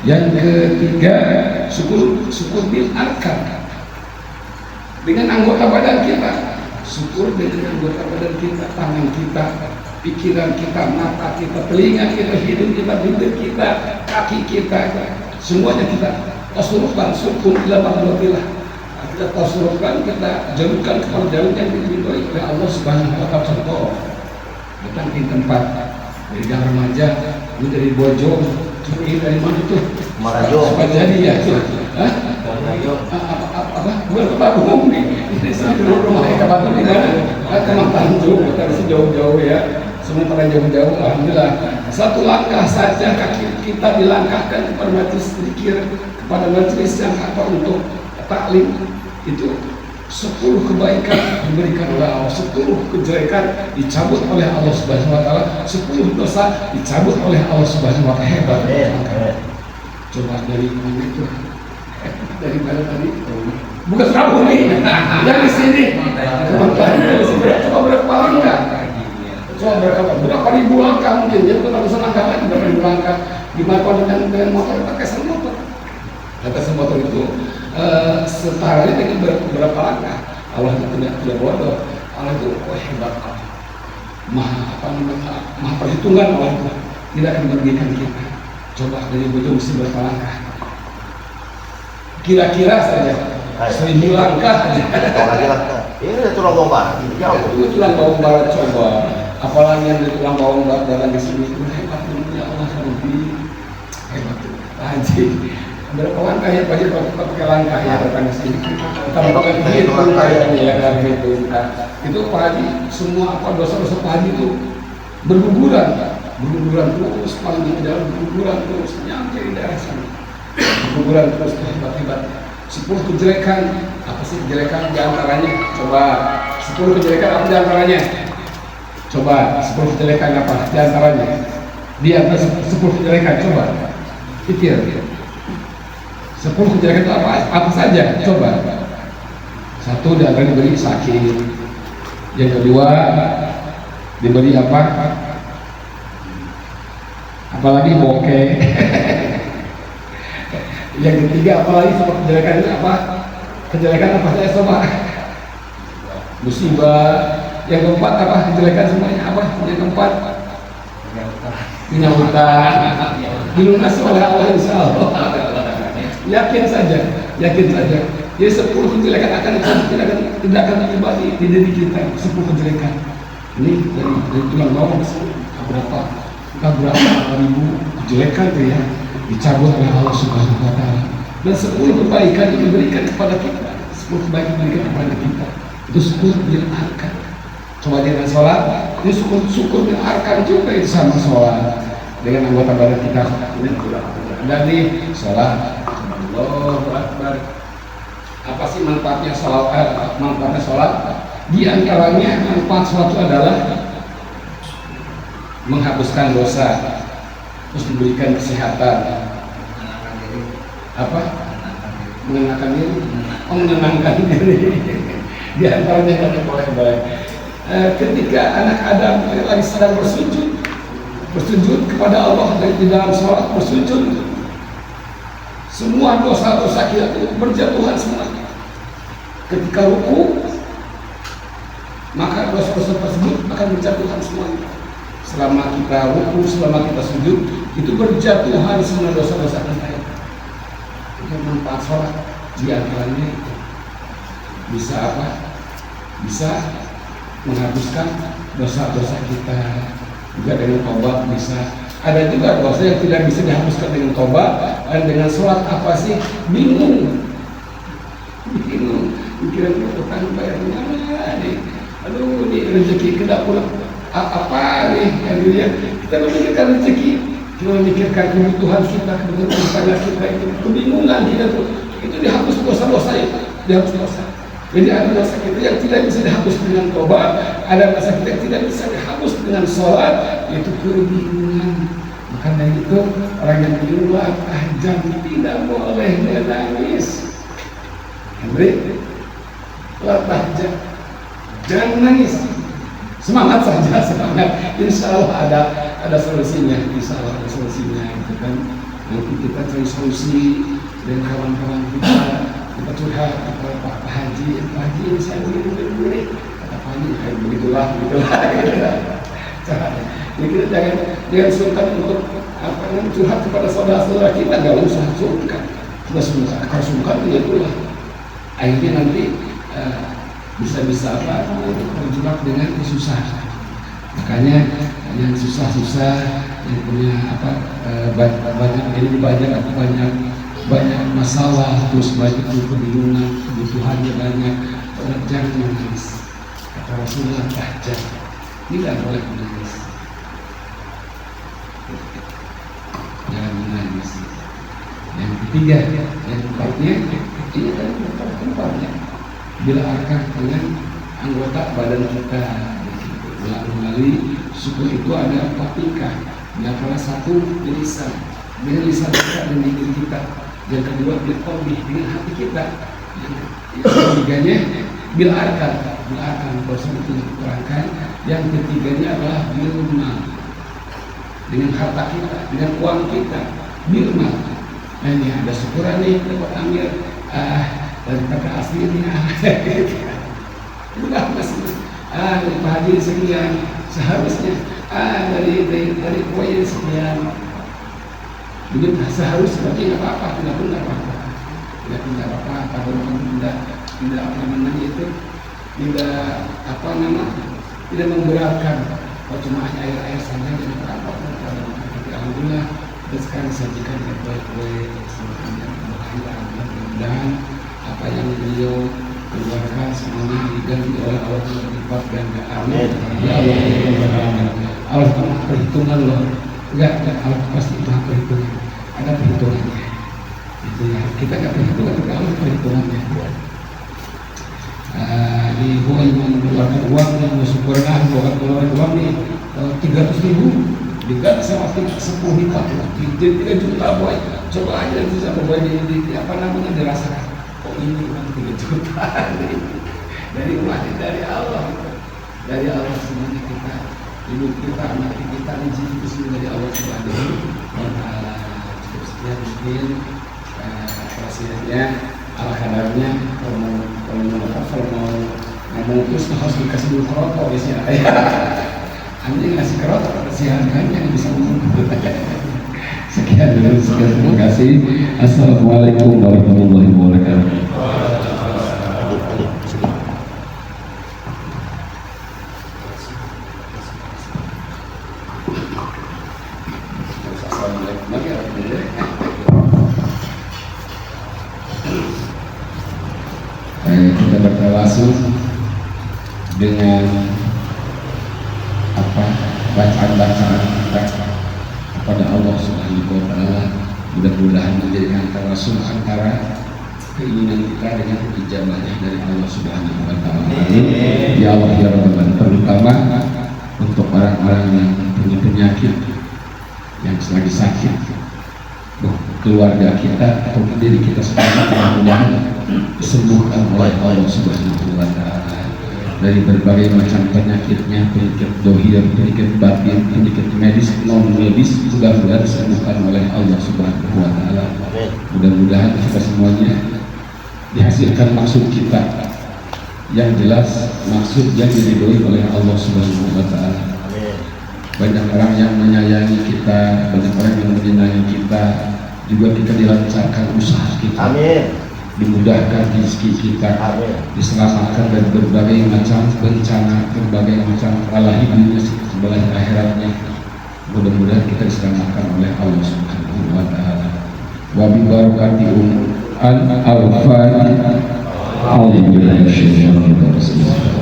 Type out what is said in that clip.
Yang ketiga, syukur bil arkan, dengan anggota badan kita. Syukur dengan anggota badan kita, tangan kita, pikiran kita, mata kita, telinga kita, hidung kita, bibir kita, kaki kita, semuanya kita tasurufkan, syukur ila mardhatillah. Kita tasurufkan, kita jauhkan kepada jalan yang diridhoi oleh Allah Subhanahu wa taala. Contoh, datang di tempat dari remaja, ini dari Bojong, ini dari mana tuh? Marajo. Apa jadi ya? Hah? Apa? Bukan ke Bandung nih. Ini dulu rumah ke Bandung di mana? Ke Tanjung, kita masih jauh-jauh ya. Sementara jauh-jauh, alhamdulillah. Satu langkah saja kaki kita dilangkahkan kepada majelis zikir, kepada majelis yang apa untuk taklim itu 10 kebaikan diberikan oleh Allah, 10 kejelekan dicabut oleh Allah Subhanahu wa taala, 10 dosa dicabut oleh Allah Subhanahu wa taala. Hebat. Coba dari mana itu? Dari mana tadi? Bukan Sukabumi nih. Yang di sini. Coba berapa langkah? Coba berapa ribu langkah mungkin? Jadi kalau bisa langkah lagi berapa ribu langkah? Gimana kalau dengan motor pakai sel motor? Kata sel motor itu setara dengan berapa langkah? Allah itu tidak bodoh. Allah itu hebat. Maha perhitungan Allah itu tidak akan merugikan kita. Coba dari Bojong mesti berapa langkah? Kira-kira saja 1000 langkah aja. Ini tulang bawang barat. Itu tulang bawang barat coba. Apalagi yang dari tulang bawang barat datang di sini itu hebat ya Allah, lebih hebat. Haji. Berapa langkah ya Pak? Pakai langkah ya datang di sini. Kita bukan hitung kayaknya ya kan itu. Itu Pak Haji, semua apa dosa-dosa Pak Haji itu berguguran terus, paling jalan berguguran terus nyampe di daerah sana. Berguguran terus hebat-hebat. 10 kejelekan, apa sih kejelekan diantaranya? Coba 10 kejelekan apa diantaranya? Coba 10 kejelekan apa diantaranya? Di antara 10 kejelekan coba pikir. 10 kejelekan itu apa saja? Coba. Satu diantaranya diberi sakit. Yang kedua diberi apa? Apalagi bokeh. Yang ketiga apalagi sama kejelekan itu apa? Kejelekan apa saya coba? Musibah. Yang keempat apa? Kejelekan semuanya apa? Yang keempat punya hutang. Dilunasi oleh Allah insyaallah. Yakin saja. Jadi 10 kejelekan tidak akan terjebak di diri kita. 10 kejelekan. Ini dari tulang bawang berapa ribu kejelekan tuh ya dicabut oleh Allah Subhanahu wa taala. Dan 10 kebaikan itu diberikan kepada kita. 10 kebaikan diberikan kepada kita. Itu syukur bil arkan. Coba dengan sholat, ini syukur bil arkan juga itu sama sholat dengan anggota badan kita. Dan di sholat, Allahu Akbar. Apa sih manfaatnya sholat? Manfaatnya sholat? Di antaranya manfaat sholat itu adalah menghapuskan dosa, terus diberikan kesehatan. Apa? Menenangkan diri. Menenangkan diri. Di antaranya kata boleh baik. Ketika anak Adam lagi sedang bersujud kepada Allah di dalam sholat bersujud, semua dosa-dosa kita itu berjatuhan semuanya. Ketika ruku, maka dosa-dosa tersebut akan berjatuhan semuanya. Selama kita ruku, selama kita sujud, itu berjatuhan semua dosa-dosa kita. Itu manfaat sholat. Di antaranya bisa apa? Bisa menghapuskan dosa-dosa kita. Juga dengan tobat bisa. Ada juga dosa yang tidak bisa dihapuskan dengan tobat dan dengan sholat. Apa sih? Bingung. Pikiran kita utang bayarnya nih. Aduh, ini rezeki kita pulang. Apa nih yang dilihat? Kita memikirkan rezeki, kita memikirkan kebutuhan kita, kebutuhan tangga kita itu, kebingungan kita tuh. Itu dihapus dosa-dosa itu, dihapus dosa. Jadi ada dosa kita yang tidak bisa dihapus dengan tobat, ada dosa kita yang tidak bisa dihapus dengan sholat, itu kebingungan. Maka dari itu orang yang keluar jam tidak boleh menangis. Hendrik, latah jangan nangis. Semangat saja, semangat. Insya Allah ada solusinya, insya Allah ada solusinya, gitu kan. nanti kita cari solusi dengan kawan-kawan kita curhat kepada Pak Haji, Pak Haji ini saya begini, kata Pak Haji kayak begitulah. Caranya. Jadi kita jangan sungkan untuk curhat kepada saudara-saudara kita, nggak usah sungkan. Sudah sungkan, kalau sungkan ya itulah. Akhirnya nanti bisa-bisa terjebak dengan kesusahan. Makanya yang susah-susah, yang punya banyak masalah, terus banyak kebingungan, kebutuhannya banyak, jangan menangis. Kata Rasulullah, tahajat, tidak boleh menangis. Jangan menangis. Yang ketiga, yang keempatnya, ini kan tempatnya. Bila akan dengan anggota badan kita melalui suku itu ada 4 tingkat. Yang salah satu lisan, dengan lisan kita dan diri kita. Yang kedua bil qalbi, dengan hati kita. Yang ketiganya bil arkan proses itu diterangkan. Yang ketiganya adalah bil mal, dengan harta kita, dengan uang kita, bil mal. Nah ini ada syukuran nih dapat ambil dari kata aslinya. Udah masih dari Pak Haji sekian, seharusnya dari poin sekian. Begitu seharusnya berarti nggak apa-apa, tidak benar apa-apa, tidak apa-apa, tidak apa namanya itu, tidak memberatkan. Kalau cuma hanya air saja jadi apa? Tapi alhamdulillah kita sekarang disajikan dengan baik-baik, semuanya mudah-mudahan apa yang beliau keluarkan semuanya diganti oleh Allah yang berlipat ganda. Amin. Ya Allah, Allah perhitungan loh. Enggak, Allah pasti maha perhitungan. Ada perhitungannya. Itu ya. Kita nggak perhitungan, tapi Allah perhitungannya. Di gua yang mengeluarkan uang, yang bersyukurlah mengeluarkan uang nih 300.000 diganti sama 10 lipat, jadi 3 juta boy. Coba aja nanti sama boy dirasakan. Oh ini uang 3 juta dari uang dari Allah semuanya kita, hidup kita, anak kita, rezeki itu semua dari Allah Subhanahu wa Ta'ala. Cukup sekian mungkin prasihatnya, ala kadarnya. Kalau mau ngomong terus harus dikasih dulu kerokok biasanya. Anjing ngasih kerokok kasihan kan yang bisa ngomong. Sekian dulu, terima kasih. Assalamualaikum warahmatullahi wabarakatuh. Kita bertawasul dengan bacaan-bacaan kita kepada Allah Subhanahu wa Ta'ala. Mudah-mudahan menjadikan tawasul antara keinginan kita dengan ijabahnya dari Allah Subhanahu wa Ta'ala. Ya Allah ya Rabbana, terutama untuk orang-orang yang punya penyakit, yang lagi sakit, keluarga kita atau diri kita sendiri, mudah-mudahan disembuhkan oleh Allah Subhanahu wa Ta'ala dari berbagai macam penyakitnya, penyakit dohir, penyakit batin, penyakit medis, non medis, mudah-mudahan disembuhkan oleh Allah Subhanahu wa Ta'ala. Mudah-mudahan kita semuanya dihasilkan maksud kita yang jelas, maksud yang diridhoi oleh Allah Subhanahu wa Ta'ala. Banyak orang yang menyayangi kita, banyak orang yang menyenangi kita, juga kita dilancarkan usaha kita. Amin. Dimudahkan rezeki kita. Amin. Diselamatkan dari berbagai macam bencana, berbagai macam kalahi dunia sebelah akhiratnya. Mudah-mudahan kita diselamatkan oleh Allah Subhanahu wa Ta'ala. Wa bi barakati al-Fatihah. A'udzu billahi minasyaitonir rajim.